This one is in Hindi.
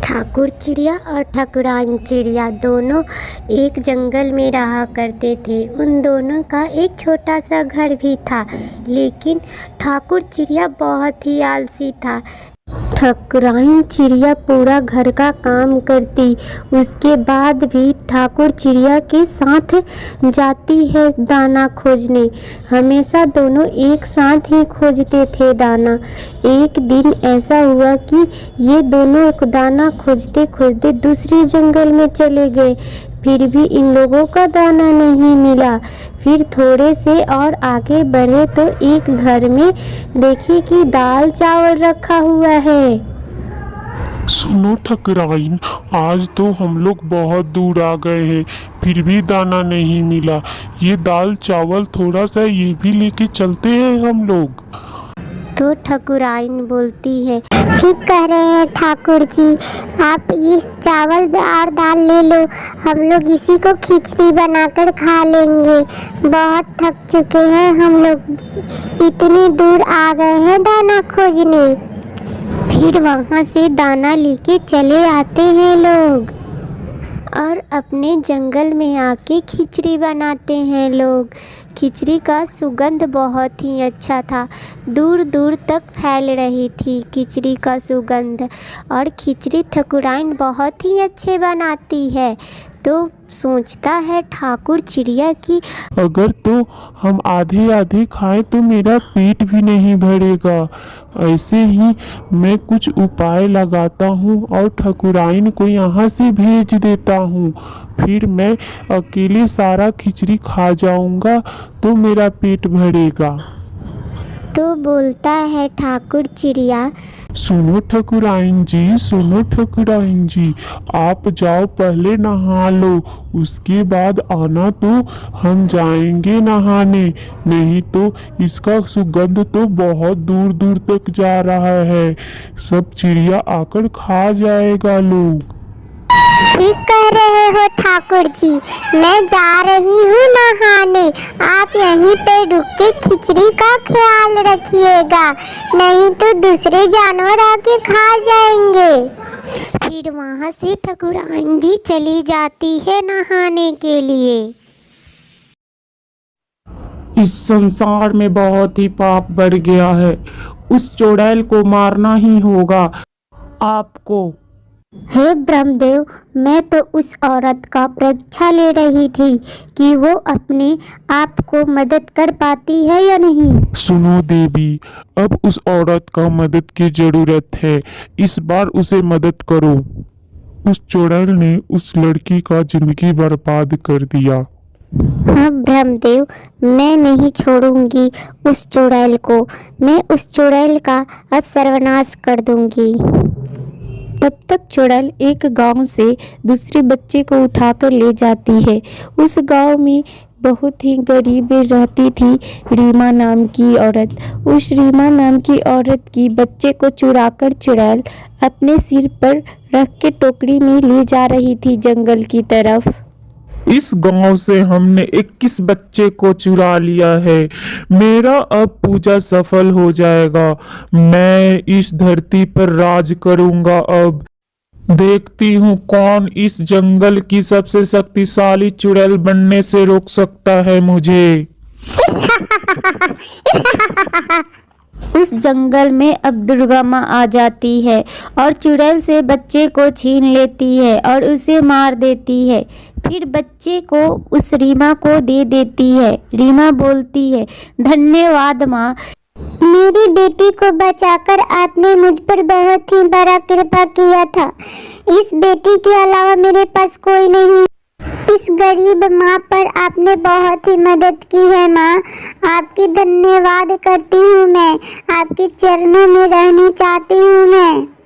ठाकुर चिड़िया और ठाकुराइन चिड़िया दोनों एक जंगल में रहा करते थे। उन दोनों का एक छोटा सा घर भी था, लेकिन ठाकुर चिड़िया बहुत ही आलसी था। ठाकुराइन चिड़िया पूरा घर का काम करती, उसके बाद भी ठाकुर चिड़िया के साथ जाती है दाना खोजने। हमेशा दोनों एक साथ ही खोजते थे दाना। एक दिन ऐसा हुआ कि ये दोनों दाना खोजते खोजते दूसरे जंगल में चले गए, फिर भी इन लोगों का दाना नहीं मिला। फिर थोड़े से और आगे बढ़े तो एक घर में देखे कि दाल चावल रखा हुआ है। सुनो ठाकुराइन, आज तो हम लोग बहुत दूर आ गए हैं, फिर भी दाना नहीं मिला। ये दाल चावल थोड़ा सा ये भी लेके चलते हैं हम लोग। तो ठाकुराइन बोलती है, ठीक कह रहे हैं ठाकुर जी, आप ये चावल और दाल ले लो, हम लोग इसी को खिचड़ी बनाकर खा लेंगे। बहुत थक चुके हैं हम लोग, इतनी दूर आ गए हैं दाना खोजने। फिर वहाँ से दाना लेके चले आते हैं लोग और अपने जंगल में आके खिचड़ी बनाते हैं लोग। खिचड़ी का सुगंध बहुत ही अच्छा था, दूर दूर तक फैल रही थी खिचड़ी का सुगंध। और खिचड़ी ठाकुराइन बहुत ही अच्छे बनाती है। तो सोचता है ठाकुर चिड़िया कि अगर तो हम आधे आधे खाएं तो मेरा पेट भी नहीं भरेगा। ऐसे ही मैं कुछ उपाय लगाता हूँ और ठाकुराइन को यहाँ से भेज देता हूँ, फिर मैं अकेले सारा खिचड़ी खा जाऊँगा तो मेरा पेट भरेगा। तो बोलता है ठाकुर चिड़िया, सुनो ठाकुराइन जी, सुनो ठाकुराइन जी, आप जाओ पहले नहा लो, उसके बाद आना तो हम जाएंगे नहाने। नहीं तो इसका सुगंध तो बहुत दूर दूर तक जा रहा है, सब चिड़िया आकर खा जाएगा लोग। ठीक कह रहे हो ठाकुर जी, मैं जा रही हूँ नहाने, आप यहीं पे रुक के खिचड़ी का ख्याल रखिएगा, नहीं तो दूसरे जानवर आके खा जाएंगे। फिर वहाँ से ठाकुराइन जी चली जाती है नहाने के लिए। इस संसार में बहुत ही पाप बढ़ गया है, उस चुड़ैल को मारना ही होगा आपको। हे ब्रह्मदेव, मैं तो उस औरत का परीक्षा ले रही थी कि वो अपने आप को मदद कर पाती है या नहीं। सुनो देवी, अब उस औरत का मदद की जरूरत है, इस बार उसे मदद करो। उस चुड़ैल ने उस लड़की का जिंदगी बर्बाद कर दिया। हाँ ब्रह्मदेव, मैं नहीं छोड़ूंगी उस चुड़ैल को, मैं उस चुड़ैल का अब सर्वनाश कर दूंगी। तब तक चुड़ैल एक गांव से दूसरे बच्चे को उठाकर ले जाती है। उस गांव में बहुत ही गरीब रहती थी रीमा नाम की औरत। उस रीमा नाम की औरत की बच्चे को चुराकर चुड़ैल अपने सिर पर रख के टोकरी में ले जा रही थी जंगल की तरफ। इस गांव से हमने 21 बच्चे को चुरा लिया है, मेरा अब पूजा सफल हो जाएगा, मैं इस धरती पर राज करूंगा। अब देखती हूँ कौन इस जंगल की सबसे शक्तिशाली चुड़ैल बनने से रोक सकता है मुझे। उस जंगल में अब दुर्गा माँ आ जाती है और चुड़ैल से बच्चे को छीन लेती है और उसे मार देती है। फिर बच्चे को उस रीमा को दे देती है। रीमा बोलती है, धन्यवाद माँ, मेरी बेटी को बचाकर आपने मुझ पर बहुत ही बड़ा कृपा किया था। इस बेटी के अलावा मेरे पास कोई नहीं। इस गरीब माँ पर आपने बहुत ही मदद की है माँ, आपकी धन्यवाद करती हूँ मैं, आपके चरणों में रहनी चाहती हूँ मैं।